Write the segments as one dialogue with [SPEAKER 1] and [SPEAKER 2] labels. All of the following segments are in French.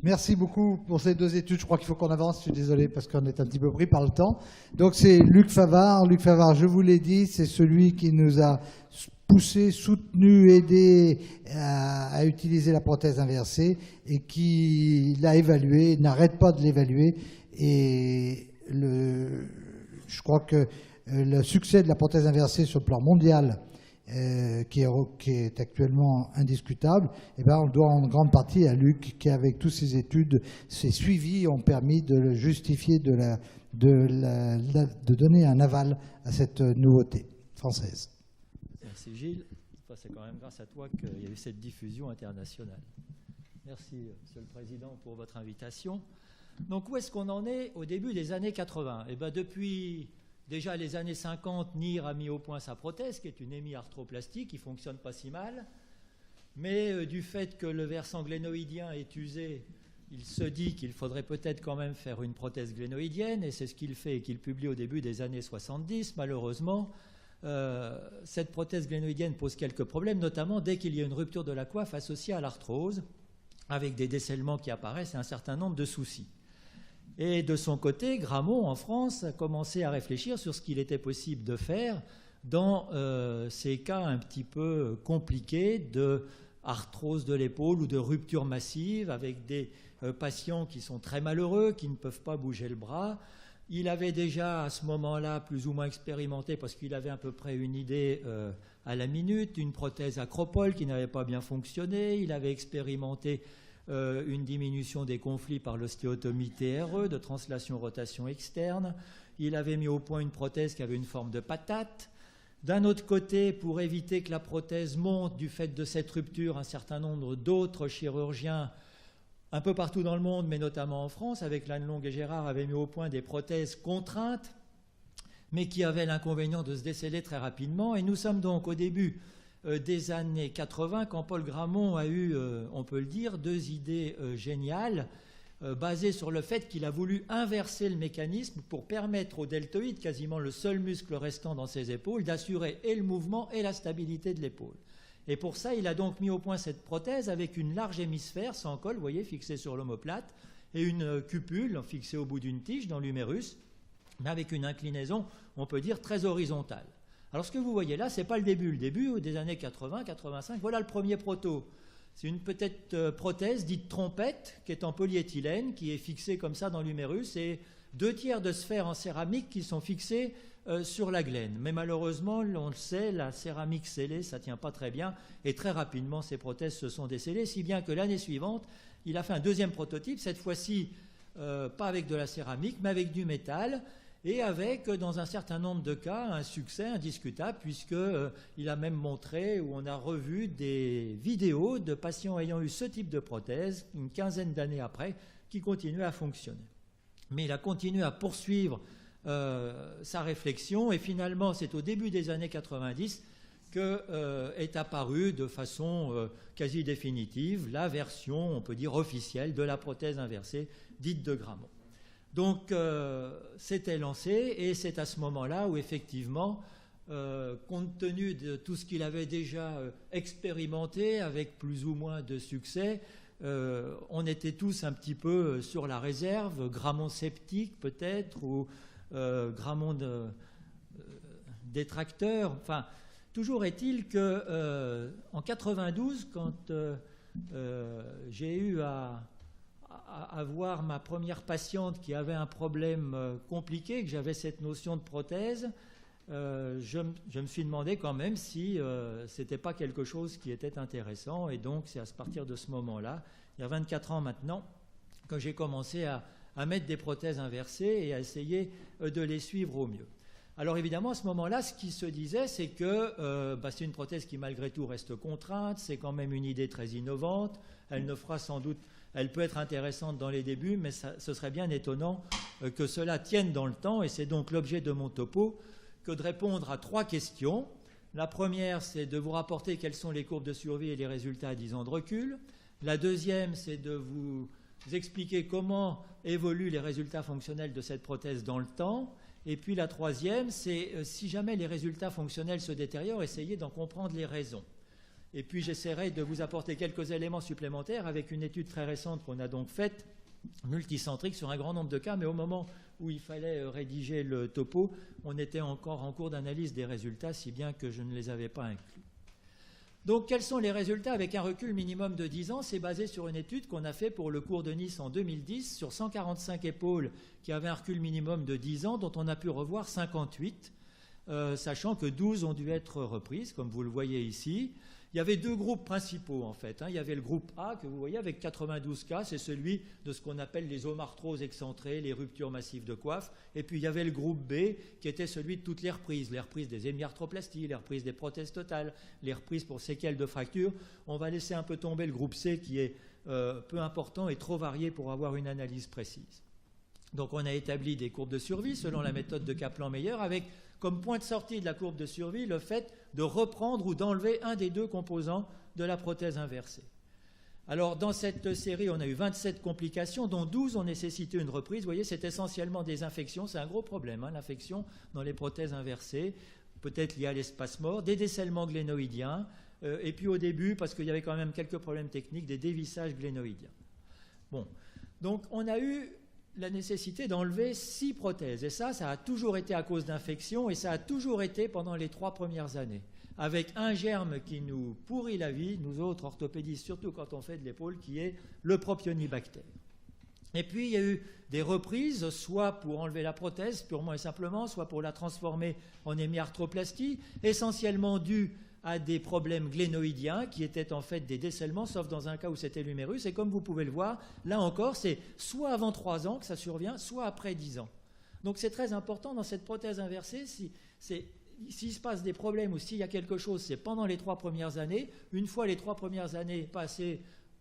[SPEAKER 1] Merci beaucoup pour ces deux études. Je crois qu'il faut qu'on avance. Je suis désolé parce qu'on est un petit peu pris par le temps. Donc c'est Luc Favard. Luc Favard, je vous l'ai dit, c'est celui qui nous a poussé, soutenu, aidé à utiliser la prothèse inversée et qui l'a évalué, n'arrête pas de l'évaluer. Et je crois que le succès de la prothèse inversée sur le plan mondial, qui est actuellement indiscutable, eh ben, on le doit en grande partie à Luc, qui avec toutes ses études, ses suivis ont permis de le justifier, de donner un aval à cette nouveauté française.
[SPEAKER 2] Merci Gilles. C'est quand même grâce à toi qu'il y a eu cette diffusion internationale. Merci Monsieur le Président pour votre invitation. Donc où est-ce qu'on en est au début des années 80 ? Eh ben, depuis déjà les années 50, NIR a mis au point sa prothèse, qui est une hémiarthroplastie, qui ne fonctionne pas si mal. Mais du fait que le versant glénoïdien est usé, il se dit qu'il faudrait peut-être quand même faire une prothèse glénoïdienne, et c'est ce qu'il fait et qu'il publie au début des années 70. Malheureusement, cette prothèse glénoïdienne pose quelques problèmes, notamment dès qu'il y a une rupture de la coiffe associée à l'arthrose, avec des décellements qui apparaissent et un certain nombre de soucis. Et de son côté, Grammont, en France, a commencé à réfléchir sur ce qu'il était possible de faire dans ces cas un petit peu compliqués de arthrose de l'épaule ou de rupture massive, avec des patients qui sont très malheureux, qui ne peuvent pas bouger le bras. Il avait déjà à ce moment-là plus ou moins expérimenté, parce qu'il avait à peu près une idée à la minute, une prothèse Acropole qui n'avait pas bien fonctionné. Il avait expérimenté une diminution des conflits par l'ostéotomie TRE, de translation-rotation externe. Il avait mis au point une prothèse qui avait une forme de patate. D'un autre côté, pour éviter que la prothèse monte du fait de cette rupture, un certain nombre d'autres chirurgiens, un peu partout dans le monde, mais notamment en France, avec Lannelongue et Gérard, avaient mis au point des prothèses contraintes, mais qui avaient l'inconvénient de se déceler très rapidement. Et nous sommes donc au début des années 80, quand Paul Grammont a eu, on peut le dire, deux idées géniales, basées sur le fait qu'il a voulu inverser le mécanisme pour permettre au deltoïde, quasiment le seul muscle restant dans ses épaules, d'assurer et le mouvement et la stabilité de l'épaule. Et pour ça, il a donc mis au point cette prothèse avec une large hémisphère sans colle, vous voyez, fixée sur l'omoplate, et une cupule fixée au bout d'une tige dans l'humérus, mais avec une inclinaison, on peut dire, très horizontale. Alors ce que vous voyez là, ce n'est pas le début. Le début des années 80-85, voilà le premier proto. C'est une petite prothèse dite trompette, qui est en polyéthylène, qui est fixée comme ça dans l'humérus, et 2/3 de sphères en céramique qui sont fixées sur la glène. Mais malheureusement, on le sait, la céramique scellée, ça ne tient pas très bien, et très rapidement, ces prothèses se sont décellées, si bien que l'année suivante, il a fait un deuxième prototype, cette fois-ci, pas avec de la céramique, mais avec du métal, et avec, dans un certain nombre de cas, un succès indiscutable, puisqu'il a même montré, où on a revu des vidéos de patients ayant eu ce type de prothèse, une quinzaine d'années après, qui continuaient à fonctionner. Mais il a continué à poursuivre sa réflexion, et finalement, c'est au début des années 90 qu'est apparue de façon quasi définitive la version, on peut dire, officielle de la prothèse inversée, dite de Grammont. Donc, c'était lancé, et c'est à ce moment-là où, effectivement, compte tenu de tout ce qu'il avait déjà expérimenté, avec plus ou moins de succès, on était tous un petit peu sur la réserve, Grammont sceptique peut-être, ou Grammont détracteur. Enfin, toujours est-il qu'en 92, quand j'ai eu à voir ma première patiente qui avait un problème compliqué, que j'avais cette notion de prothèse, je me suis demandé quand même si ce n'était pas quelque chose qui était intéressant. Et donc, c'est à partir de ce moment-là, il y a 24 ans maintenant, que j'ai commencé à mettre des prothèses inversées et à essayer de les suivre au mieux. Alors évidemment, à ce moment-là, ce qui se disait, c'est que c'est une prothèse qui malgré tout reste contrainte, c'est quand même une idée très innovante, elle ne fera sans doute... Elle peut être intéressante dans les débuts, mais ce serait bien étonnant que cela tienne dans le temps. Et c'est donc l'objet de mon topo que de répondre à 3 questions. La première, c'est de vous rapporter quelles sont les courbes de survie et les résultats à 10 ans de recul. La deuxième, c'est de vous expliquer comment évoluent les résultats fonctionnels de cette prothèse dans le temps. Et puis la troisième, c'est si jamais les résultats fonctionnels se détériorent, essayer d'en comprendre les raisons. Et puis j'essaierai de vous apporter quelques éléments supplémentaires avec une étude très récente qu'on a donc faite, multicentrique, sur un grand nombre de cas, mais au moment où il fallait rédiger le topo, on était encore en cours d'analyse des résultats, si bien que je ne les avais pas inclus. Donc quels sont les résultats avec un recul minimum de 10 ans? C'est basé sur une étude qu'on a fait pour le cours de Nice en 2010 sur 145 épaules qui avaient un recul minimum de 10 ans, dont on a pu revoir 58, sachant que 12 ont dû être reprises, comme vous le voyez ici. Il y avait deux groupes principaux, en fait. Il y avait le groupe A, que vous voyez, avec 92 cas, c'est celui de ce qu'on appelle les omarthroses excentrées, les ruptures massives de coiffe. Et puis il y avait le groupe B, qui était celui de toutes les reprises des hémiarthroplasties, les reprises des prothèses totales, les reprises pour séquelles de fractures. On va laisser un peu tomber le groupe C, qui est peu important et trop varié pour avoir une analyse précise. Donc on a établi des courbes de survie selon la méthode de Kaplan-Meier, avec comme point de sortie de la courbe de survie le fait de reprendre ou d'enlever un des deux composants de la prothèse inversée. Alors dans cette série, on a eu 27 complications, dont 12 ont nécessité une reprise. Vous voyez, c'est essentiellement des infections, c'est un gros problème, l'infection dans les prothèses inversées, peut-être liée à l'espace mort, des décellements glénoïdiens, et puis au début, parce qu'il y avait quand même quelques problèmes techniques, des dévissages glénoïdiens. Bon, donc on a eu la nécessité d'enlever 6 prothèses. Et ça a toujours été à cause d'infections, et ça a toujours été pendant les 3 premières années, avec un germe qui nous pourrit la vie, nous autres orthopédistes, surtout quand on fait de l'épaule, qui est le propionibactère. Et puis il y a eu des reprises, soit pour enlever la prothèse purement et simplement, soit pour la transformer en hémiarthroplastie, essentiellement dues à des problèmes glénoïdiens qui étaient en fait des décellements, sauf dans un cas où c'était l'humérus. Et comme vous pouvez le voir, là encore, c'est soit avant 3 ans que ça survient, soit après 10 ans. Donc c'est très important dans cette prothèse inversée, s'il se passe des problèmes ou s'il y a quelque chose, c'est pendant les 3 premières années. Une fois les 3 premières années passées,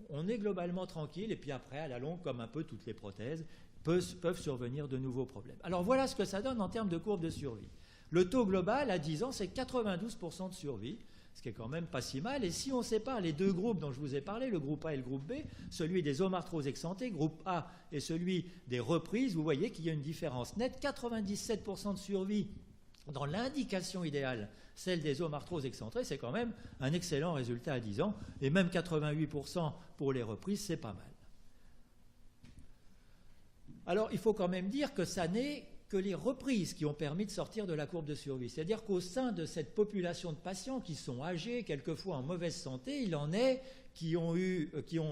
[SPEAKER 2] on est globalement tranquille, et puis après, à la longue, comme un peu toutes les prothèses, peuvent survenir de nouveaux problèmes. Alors voilà ce que ça donne en termes de courbe de survie. Le taux global à 10 ans, c'est 92% de survie, ce qui est quand même pas si mal. Et si on sépare les deux groupes dont je vous ai parlé, le groupe A et le groupe B, celui des omarthroses excentrées, groupe A, et celui des reprises, vous voyez qu'il y a une différence nette. 97% de survie dans l'indication idéale, celle des omarthroses excentrées, c'est quand même un excellent résultat à 10 ans. Et même 88% pour les reprises, c'est pas mal. Alors, il faut quand même dire que ça n'est que les reprises qui ont permis de sortir de la courbe de survie. C'est-à-dire qu'au sein de cette population de patients qui sont âgés, quelquefois en mauvaise santé, il en est qui ont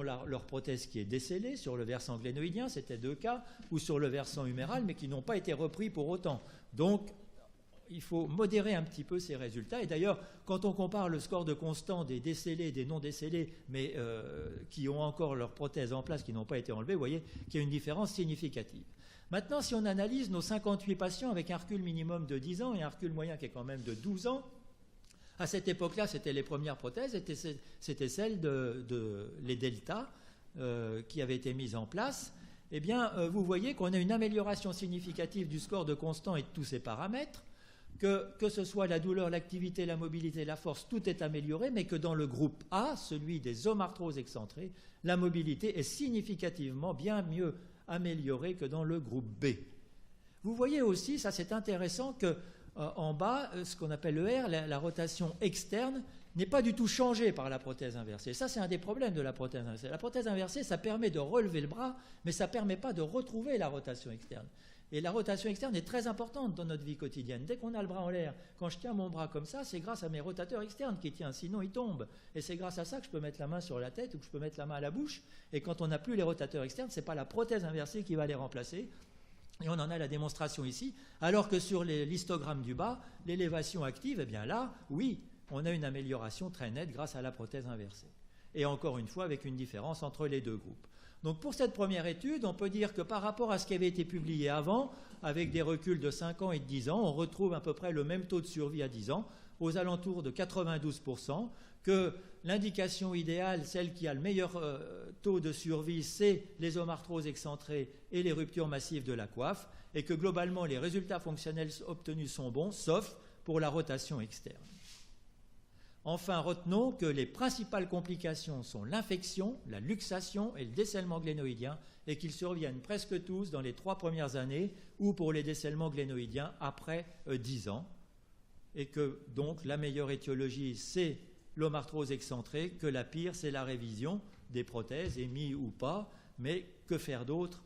[SPEAKER 2] leur prothèse qui est décellée sur le versant glénoïdien, c'était 2 cas, ou sur le versant huméral, mais qui n'ont pas été repris pour autant. Donc, il faut modérer un petit peu ces résultats. Et d'ailleurs, quand on compare le score de constant des décellés et des non décellés, mais qui ont encore leur prothèse en place, qui n'ont pas été enlevées, vous voyez qu'il y a une différence significative. Maintenant, si on analyse nos 58 patients avec un recul minimum de 10 ans et un recul moyen qui est quand même de 12 ans, à cette époque-là, c'était les premières prothèses, c'était celles les deltas qui avaient été mises en place. Eh bien, vous voyez qu'on a une amélioration significative du score de constant et de tous ces paramètres, que ce soit la douleur, l'activité, la mobilité, la force, tout est amélioré, mais que dans le groupe A, celui des omarthroses excentrées, la mobilité est significativement bien mieux améliorée que dans le groupe B. Vous voyez aussi, ça c'est intéressant, qu'en bas, ce qu'on appelle le R, la rotation externe, n'est pas du tout changée par la prothèse inversée. Ça, c'est un des problèmes de la prothèse inversée. La prothèse inversée, ça permet de relever le bras, mais ça ne permet pas de retrouver la rotation externe. Et la rotation externe est très importante dans notre vie quotidienne. Dès qu'on a le bras en l'air, quand je tiens mon bras comme ça, c'est grâce à mes rotateurs externes qui tiennent, sinon il tombe. Et c'est grâce à ça que je peux mettre la main sur la tête ou que je peux mettre la main à la bouche. Et quand on n'a plus les rotateurs externes, ce n'est pas la prothèse inversée qui va les remplacer. Et on en a la démonstration ici. Alors que sur l'histogramme du bas, l'élévation active, eh bien là, oui, on a une amélioration très nette grâce à la prothèse inversée. Et encore une fois, avec une différence entre les deux groupes. Donc pour cette première étude, on peut dire que par rapport à ce qui avait été publié avant, avec des reculs de 5 ans et de 10 ans, on retrouve à peu près le même taux de survie à 10 ans, aux alentours de 92%, que l'indication idéale, celle qui a le meilleur taux de survie, c'est les omarthroses excentrées et les ruptures massives de la coiffe, et que globalement les résultats fonctionnels obtenus sont bons, sauf pour la rotation externe. Enfin, retenons que les principales complications sont l'infection, la luxation et le décellement glénoïdien, et qu'ils surviennent presque tous dans les 3 premières années ou pour les décellements glénoïdiens après 10 ans. Et que donc la meilleure étiologie, c'est l'homarthrose excentrée, que la pire, c'est la révision des prothèses, émises ou pas, mais que faire d'autre?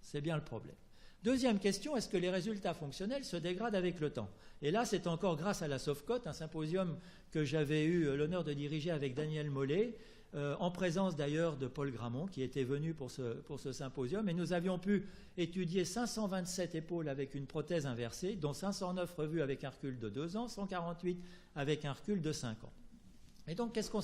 [SPEAKER 2] C'est bien le problème. Deuxième question, est-ce que les résultats fonctionnels se dégradent avec le temps? Et là, c'est encore grâce à la SOFCOT, un symposium que j'avais eu l'honneur de diriger avec Daniel Mollet, en présence d'ailleurs de Paul Gramont, qui était venu pour ce symposium, et nous avions pu étudier 527 épaules avec une prothèse inversée, dont 509 revues avec un recul de 2 ans, 148 avec un recul de 5 ans. Et donc, qu'est-ce qu'on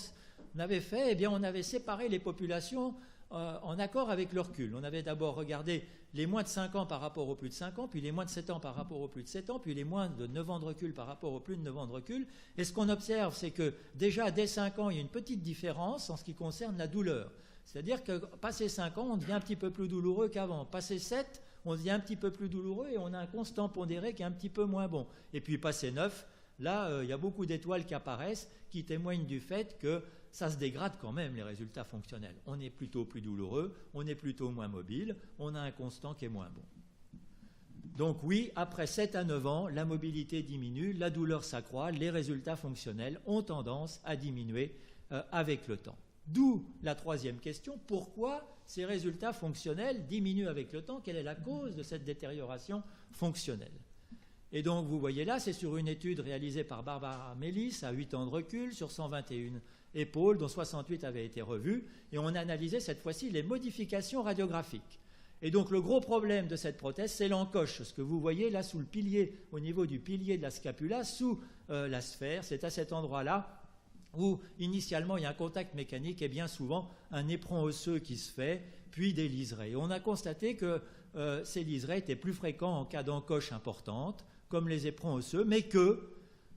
[SPEAKER 2] avait fait? Eh bien, on avait séparé les populations en accord avec le recul. On avait d'abord regardé les moins de 5 ans par rapport aux plus de 5 ans, puis les moins de 7 ans par rapport aux plus de 7 ans, puis les moins de 9 ans de recul par rapport aux plus de 9 ans de recul. Et ce qu'on observe, c'est que déjà dès 5 ans, il y a une petite différence en ce qui concerne la douleur. C'est-à-dire que passé 5 ans, on devient un petit peu plus douloureux qu'avant. Passé 7, on devient un petit peu plus douloureux et on a un constant pondéré qui est un petit peu moins bon. Et puis passé 9, là, il y a beaucoup d'étoiles qui apparaissent qui témoignent du fait que ça se dégrade quand même, les résultats fonctionnels. On est plutôt plus douloureux, on est plutôt moins mobile, on a un constant qui est moins bon. Donc oui, après 7 à 9 ans, la mobilité diminue, la douleur s'accroît, les résultats fonctionnels ont tendance à diminuer avec le temps. D'où la troisième question, pourquoi ces résultats fonctionnels diminuent avec le temps? Quelle est la cause de cette détérioration fonctionnelle? Et donc, vous voyez là, c'est sur une étude réalisée par Barbara Mélis à 8 ans de recul, sur 121 épaules, dont 68 avaient été revues, et on a analysé cette fois-ci les modifications radiographiques. Et donc, le gros problème de cette prothèse, c'est l'encoche, ce que vous voyez là sous le pilier, au niveau du pilier de la scapula, sous la sphère. C'est à cet endroit-là où, initialement, il y a un contact mécanique et bien souvent un éperon osseux qui se fait, puis des liserés. Et on a constaté que ces liserés étaient plus fréquents en cas d'encoche importante, comme les éperons osseux, mais que,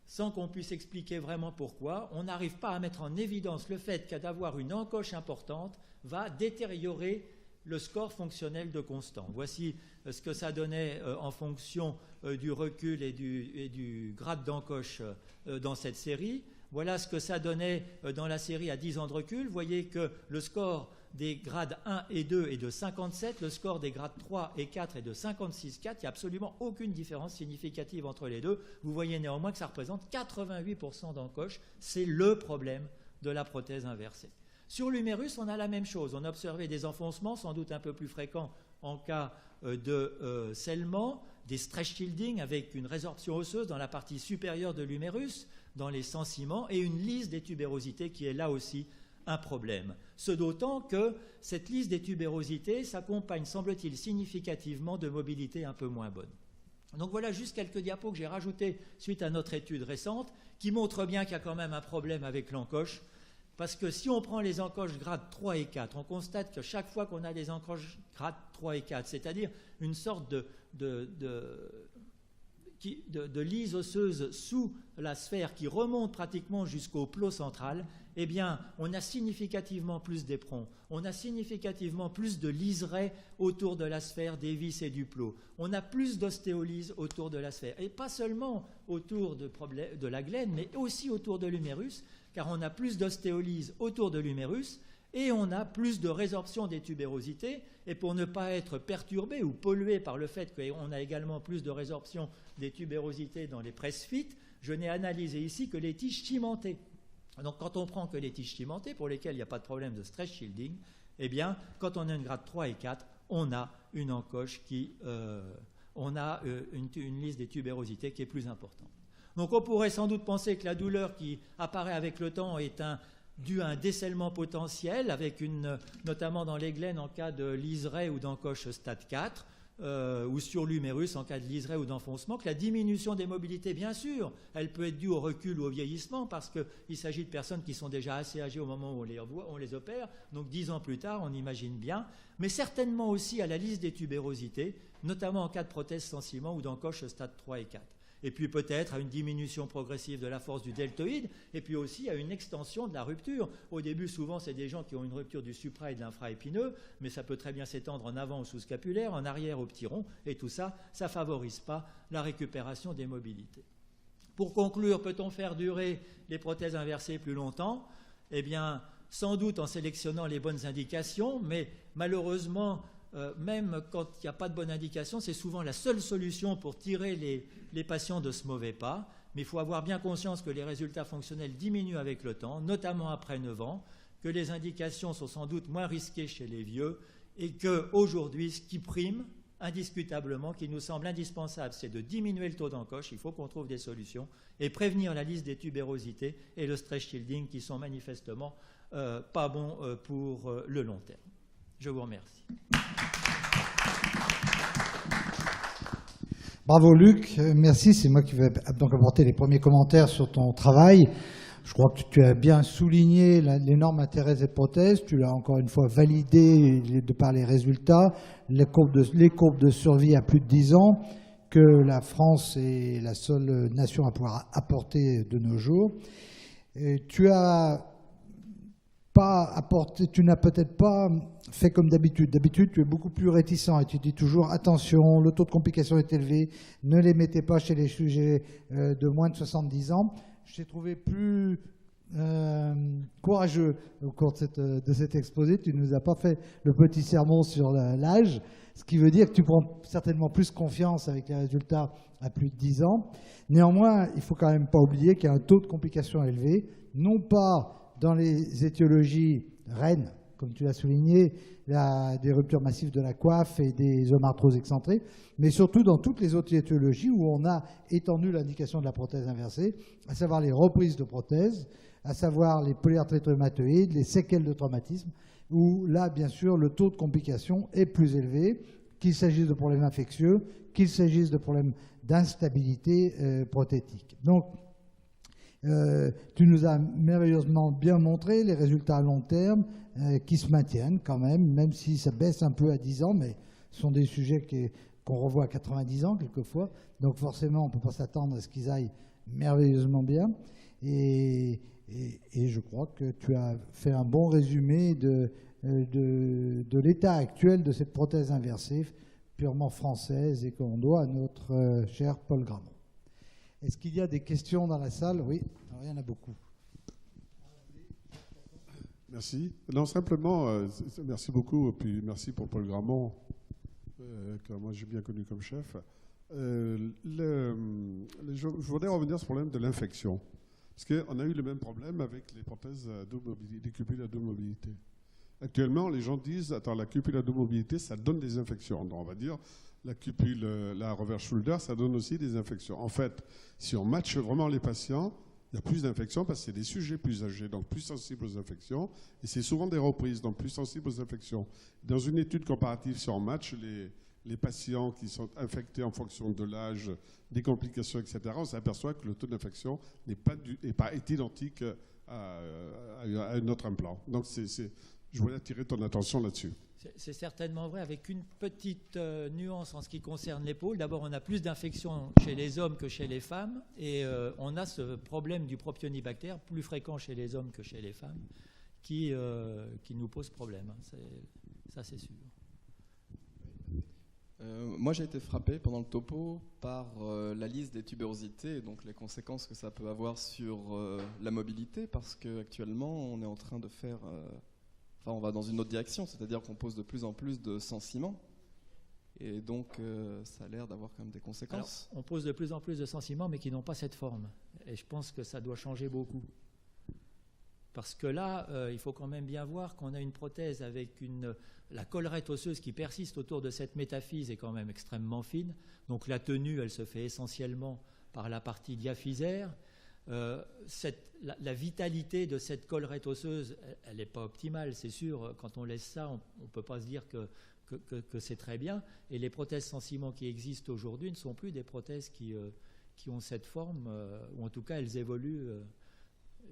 [SPEAKER 2] sans qu'on puisse expliquer vraiment pourquoi, on n'arrive pas à mettre en évidence le fait qu'à d'avoir une encoche importante va détériorer le score fonctionnel de constant. Voici ce que ça donnait en fonction du recul et du grade d'encoche dans cette série. Voilà ce que ça donnait dans la série à 10 ans de recul. Vous voyez que le score des grades 1 et 2 est de 57, le score des grades 3 et 4 est de 56,4. Il n'y a absolument aucune différence significative entre les deux. Vous voyez néanmoins que ça représente 88% d'encoche. C'est le problème de la prothèse inversée. Sur l'humérus, on a la même chose. On a observé des enfoncements, sans doute un peu plus fréquents en cas de scellement, des stretch shielding avec une résorption osseuse dans la partie supérieure de l'humérus, dans les sensiments, et une lisse des tubérosités qui est là aussi un problème. Ce d'autant que cette lisse des tubérosités s'accompagne, semble-t-il, significativement de mobilité un peu moins bonne. Donc voilà juste quelques diapos que j'ai rajoutés suite à notre étude récente qui montrent bien qu'il y a quand même un problème avec l'encoche. Parce que si on prend les encoches grades 3 et 4, on constate que chaque fois qu'on a des encoches grades 3 et 4, c'est-à-dire une sorte de lise osseuse sous la sphère qui remonte pratiquement jusqu'au plot central, eh bien, on a significativement plus d'éperons, on a significativement plus de liserés autour de la sphère des vis et du plot, on a plus d'ostéolyse autour de la sphère, et pas seulement autour de la glène, mais aussi autour de l'humérus, car on a plus d'ostéolyse autour de l'humérus, et on a plus de résorption des tubérosités, et pour ne pas être perturbé ou pollué par le fait qu'on a également plus de résorption des tubérosités dans les presbytes, je n'ai analysé ici que les tiges cimentées. Donc quand on prend que les tiges cimentées, pour lesquelles il n'y a pas de problème de stretch shielding, eh bien, quand on a une grade 3 et 4, on a une encoche on a une liste des tubérosités qui est plus importante. Donc on pourrait sans doute penser que la douleur qui apparaît avec le temps est due à un décèlement potentiel, avec notamment dans les glènes en cas de liseré ou d'encoche stade 4, ou sur l'humérus en cas de liseré ou d'enfoncement, que la diminution des mobilités, bien sûr, elle peut être due au recul ou au vieillissement, parce qu'il s'agit de personnes qui sont déjà assez âgées au moment où on les opère, donc 10 ans plus tard, on imagine bien, mais certainement aussi à la liste des tubérosités, notamment en cas de prothèse sans ciment ou d'encoche stade 3 et 4. Et puis peut-être à une diminution progressive de la force du deltoïde, et puis aussi à une extension de la rupture. Au début, souvent, c'est des gens qui ont une rupture du supra et de l'infraépineux, mais ça peut très bien s'étendre en avant au sous-scapulaire, en arrière au petit rond, et tout ça, ça ne favorise pas la récupération des mobilités. Pour conclure, peut-on faire durer les prothèses inversées plus longtemps? Eh bien, sans doute en sélectionnant les bonnes indications, mais malheureusement, même quand il n'y a pas de bonne indication, c'est souvent la seule solution pour tirer les patients de ce mauvais pas. mais il faut avoir bien conscience que les résultats fonctionnels diminuent avec le temps, notamment après 9 ans, que les indications sont sans doute moins risquées chez les vieux et qu'aujourd'hui, ce qui prime, indiscutablement, qui nous semble indispensable, c'est de diminuer le taux d'encoche, il faut qu'on trouve des solutions, et prévenir la liste des tubérosités et le stress shielding qui sont manifestement pas bons pour le long terme. Je vous remercie.
[SPEAKER 1] Bravo Luc, merci, c'est moi qui vais donc apporter les premiers commentaires sur ton travail. Je crois que tu as bien souligné l'énorme intérêt de cette prothèse, tu l'as encore une fois validé de par les résultats, les courbes de survie à plus de 10 ans, que la France est la seule nation à pouvoir apporter de nos jours. Et tu n'as peut-être pas fait comme d'habitude. D'habitude, tu es beaucoup plus réticent et tu dis toujours attention, le taux de complication est élevé, ne les mettez pas chez les sujets de moins de 70 ans. Je t'ai trouvé plus courageux au cours de cet exposé. Tu ne nous as pas fait le petit sermon sur l'âge, ce qui veut dire que tu prends certainement plus confiance avec les résultats à plus de 10 ans. Néanmoins, il ne faut quand même pas oublier qu'il y a un taux de complication élevé, non pas dans les étiologies reines, comme tu l'as souligné, des ruptures massives de la coiffe et des omarthroses excentrées, mais surtout dans toutes les autres étiologies où on a étendu l'indication de la prothèse inversée, à savoir les reprises de prothèses, à savoir les polyarthrite rhumatoïde, les séquelles de traumatisme, où là, bien sûr, le taux de complication est plus élevé, qu'il s'agisse de problèmes infectieux, qu'il s'agisse de problèmes d'instabilité prothétique. Donc, tu nous as merveilleusement bien montré les résultats à long terme qui se maintiennent quand même si ça baisse un peu à 10 ans, mais ce sont des sujets qu'on revoit à 90 ans quelquefois. Donc forcément, on ne peut pas s'attendre à ce qu'ils aillent merveilleusement bien. Et je crois que tu as fait un bon résumé de l'état actuel de cette prothèse inversée purement française et qu'on doit à notre cher Paul Gramont. Est-ce qu'il y a des questions dans la salle? Oui, alors, il y en a beaucoup.
[SPEAKER 3] Merci. Non, simplement, merci beaucoup, puis merci pour Paul Gramont, que moi j'ai bien connu comme chef. Je voudrais revenir sur le problème de l'infection, parce qu'on a eu le même problème avec les prothèses à double mobilité, les cupules à double mobilité. Actuellement, les gens disent, attends, la cupule à double mobilité, ça donne des infections. Donc, on va dire, la cupule, la reverse shoulder, ça donne aussi des infections. En fait, si on matche vraiment les patients, il y a plus d'infections parce que c'est des sujets plus âgés, donc plus sensibles aux infections. Et c'est souvent des reprises, donc plus sensibles aux infections. Dans une étude comparative, si on match les patients qui sont infectés en fonction de l'âge, des complications, etc., on s'aperçoit que le taux d'infection est identique à un autre implant. Donc, je voulais attirer ton attention là-dessus.
[SPEAKER 2] C'est certainement vrai, avec une petite nuance en ce qui concerne l'épaule. D'abord, on a plus d'infections chez les hommes que chez les femmes, et on a ce problème du propionibactère, plus fréquent chez les hommes que chez les femmes, qui nous pose problème. Ça, c'est sûr.
[SPEAKER 4] Moi, j'ai été frappé pendant le topo par la liste des tubérosités et donc les conséquences que ça peut avoir sur la mobilité, parce qu'actuellement, on est en train de faire... on va dans une autre direction, c'est-à-dire qu'on pose de plus en plus de sensiments. Et donc, ça a l'air d'avoir quand même des conséquences.
[SPEAKER 2] Alors, on pose de plus en plus de sensiments, mais qui n'ont pas cette forme. Et je pense que ça doit changer beaucoup. Parce que là, il faut quand même bien voir qu'on a une prothèse avec la collerette osseuse qui persiste autour de cette métaphyse est quand même extrêmement fine. Donc la tenue, elle se fait essentiellement par la partie diaphysaire. La vitalité de cette collerette osseuse, elle n'est pas optimale, c'est sûr. Quand on laisse ça, on ne peut pas se dire que c'est très bien. Et les prothèses sensiments qui existent aujourd'hui ne sont plus des prothèses qui ont cette forme, ou en tout cas elles évoluent.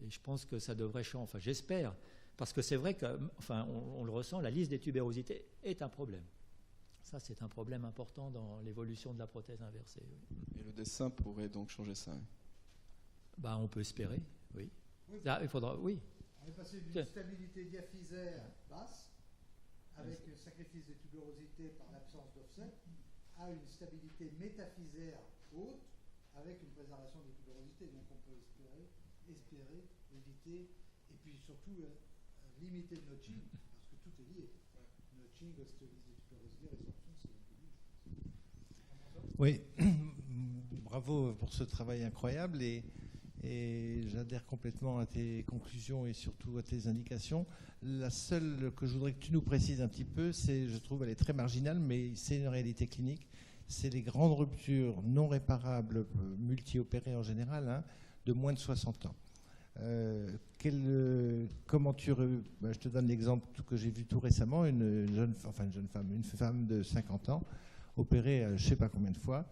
[SPEAKER 2] Et je pense que ça devrait changer. Enfin, j'espère, parce que c'est vrai que, on le ressent, la liste des tubérosités est un problème. Ça, c'est un problème important dans l'évolution de la prothèse inversée. Oui.
[SPEAKER 4] Et le dessin pourrait donc changer ça.
[SPEAKER 2] Ben, on peut espérer, oui. Ça, il faudra, oui.
[SPEAKER 1] On est passé d'une stabilité diaphysaire basse, avec un sacrifice des tubérosités par l'absence d'offset, à une stabilité métaphysaire haute, avec une préservation des tubérosités. Donc on peut espérer, éviter, et puis surtout limiter le notching, parce que tout est lié. Notching, ostéolyse des tubérosités, résorption, c'est un peu lié. Oui,
[SPEAKER 5] bravo pour ce travail incroyable et j'adhère complètement à tes conclusions et surtout à tes indications. La seule que je voudrais que tu nous précises un petit peu, c'est, je trouve, elle est très marginale, mais c'est une réalité clinique, c'est les grandes ruptures non réparables, multi-opérées en général, hein, de moins de 60 ans. Comment je te donne l'exemple que j'ai vu tout récemment, une femme de 50 ans, opérée je ne sais pas combien de fois,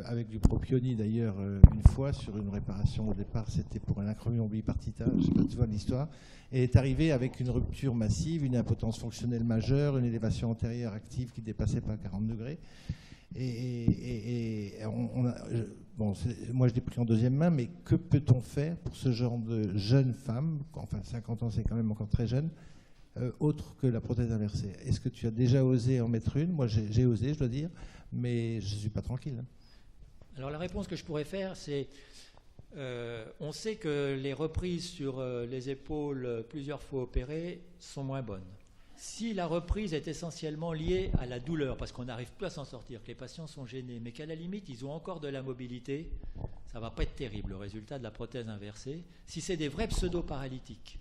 [SPEAKER 5] avec du propioni d'ailleurs une fois sur une réparation. Au départ, c'était pour un acromion bipartita, je ne sais pas si tu vois l'histoire, et est arrivée avec une rupture massive, une impotence fonctionnelle majeure, une élévation antérieure active qui ne dépassait pas 40 degrés. Moi je l'ai pris en deuxième main, mais que peut-on faire pour ce genre de jeunes femmes, enfin 50 ans c'est quand même encore très jeune, autre que la prothèse inversée? Est-ce que tu as déjà osé en mettre une? Moi j'ai osé, je dois dire, mais je ne suis pas tranquille.
[SPEAKER 2] Alors la réponse que je pourrais faire, c'est on sait que les reprises sur les épaules plusieurs fois opérées sont moins bonnes. Si la reprise est essentiellement liée à la douleur, parce qu'on n'arrive plus à s'en sortir, que les patients sont gênés, mais qu'à la limite, ils ont encore de la mobilité, ça ne va pas être terrible, le résultat de la prothèse inversée. Si c'est des vrais pseudo-paralytiques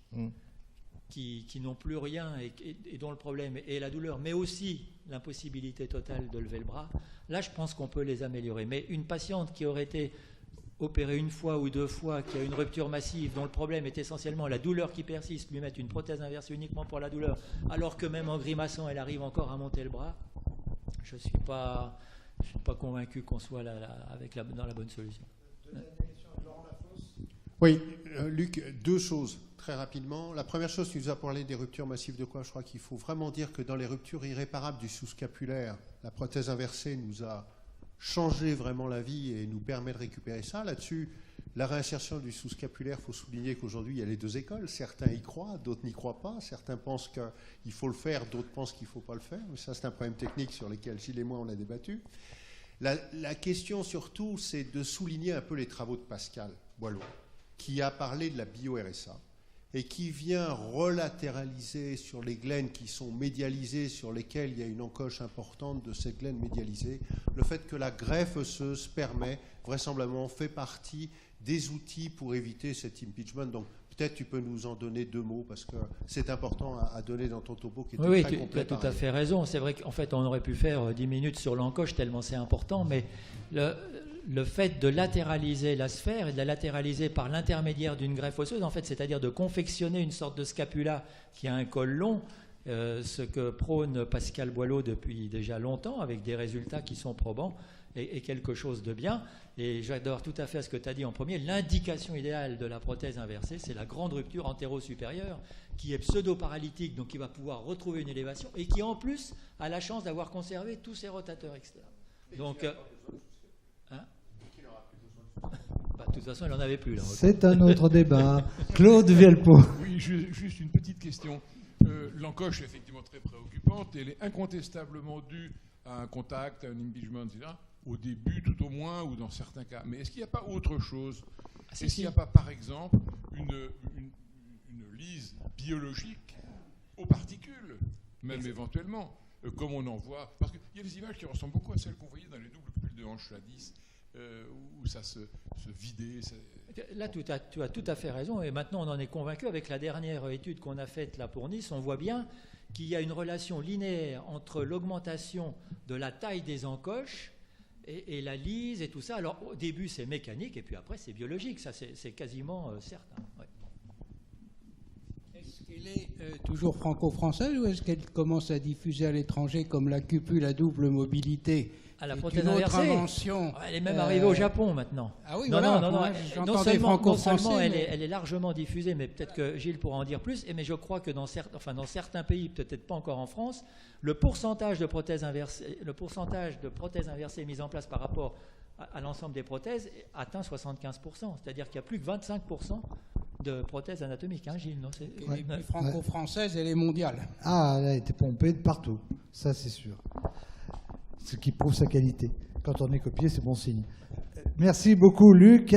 [SPEAKER 2] qui n'ont plus rien et dont le problème est la douleur, mais aussi l'impossibilité totale de lever le bras, là, je pense qu'on peut les améliorer. Mais une patiente qui aurait été opérée une fois ou deux fois, qui a une rupture massive, dont le problème est essentiellement la douleur qui persiste, lui mettre une prothèse inversée uniquement pour la douleur, alors que même en grimaçant, elle arrive encore à monter le bras, je ne suis pas convaincu qu'on soit dans la bonne solution.
[SPEAKER 6] Oui, Luc, deux choses très rapidement. La première chose, tu nous as parlé des ruptures massives de quoi? Je crois qu'il faut vraiment dire que dans les ruptures irréparables du sous-scapulaire, la prothèse inversée nous a changé vraiment la vie et nous permet de récupérer ça. Là-dessus, la réinsertion du sous-scapulaire, il faut souligner qu'aujourd'hui, il y a les deux écoles. Certains y croient, d'autres n'y croient pas. Certains pensent qu'il faut le faire, d'autres pensent qu'il ne faut pas le faire. Mais ça, c'est un problème technique sur lequel Gilles et moi, on a débattu. La question, surtout, c'est de souligner un peu les travaux de Pascal Boileau, qui a parlé de la bio-RSA et qui vient relatéraliser sur les glennes qui sont médialisées, sur lesquelles il y a une encoche importante de ces glennes médialisées, le fait que la greffe osseuse permet, vraisemblablement, fait partie des outils pour éviter cet impeachment. Donc peut-être tu peux nous en donner deux mots, parce que c'est important à donner dans ton topo qui était très complet.
[SPEAKER 2] Oui, tu as tout à fait raison. C'est vrai qu'en fait, on aurait pu faire 10 minutes sur l'encoche, tellement c'est important, mais le fait de latéraliser la sphère et de la latéraliser par l'intermédiaire d'une greffe osseuse, en fait, c'est-à-dire de confectionner une sorte de scapula qui a un col long, ce que prône Pascal Boileau depuis déjà longtemps, avec des résultats qui sont probants, est quelque chose de bien. Et j'adore tout à fait ce que tu as dit en premier. L'indication idéale de la prothèse inversée, c'est la grande rupture antéro-supérieure, qui est pseudo-paralytique, donc qui va pouvoir retrouver une élévation, et qui en plus a la chance d'avoir conservé tous ses rotateurs externes. Donc, de toute façon, il n'en avait plus. Là.
[SPEAKER 1] C'est un autre débat. Claude Vielpo.
[SPEAKER 7] Oui, juste une petite question. L'encoche est effectivement très préoccupante. Elle est incontestablement due à un contact, à un impeachment, etc. Au début, tout au moins, ou dans certains cas. Mais est-ce qu'il n'y a pas autre chose? Est-ce qu'il n'y a pas, par exemple, une lyse biologique aux particules, même éventuellement, comme on en voit? Parce qu'il y a des images qui ressemblent beaucoup à celles qu'on voyait dans les doubles pulls de hanche à 10. Où ça se vidait.
[SPEAKER 2] Là, tu as tout à fait raison. Et maintenant, on en est convaincu. Avec la dernière étude qu'on a faite là pour Nice, on voit bien qu'il y a une relation linéaire entre l'augmentation de la taille des encoches et la lyse et tout ça. Alors, au début, c'est mécanique et puis après, c'est biologique. Ça, c'est quasiment certain. Ouais.
[SPEAKER 8] Est-ce qu'elle est toujours franco-française ou est-ce qu'elle commence à diffuser à l'étranger comme la cupule à double mobilité?
[SPEAKER 2] À la prothèse inversée, elle est même arrivée au Japon maintenant.
[SPEAKER 8] Ah oui,
[SPEAKER 2] non,
[SPEAKER 8] voilà.
[SPEAKER 2] Non seulement elle est largement diffusée, mais peut-être que Gilles pourra en dire plus. Mais je crois que dans certains pays, peut-être pas encore en France, le pourcentage de prothèses inversées mises en place par rapport à l'ensemble des prothèses atteint 75%. C'est-à-dire qu'il n'y a plus que 25% de prothèses anatomiques, hein, Gilles, non?
[SPEAKER 8] Et puis franco-française, elle est mondiale.
[SPEAKER 1] Ah, elle a été pompée de partout, ça c'est sûr. Ce qui prouve sa qualité. Quand on est copié, c'est bon signe. Merci beaucoup, Luc.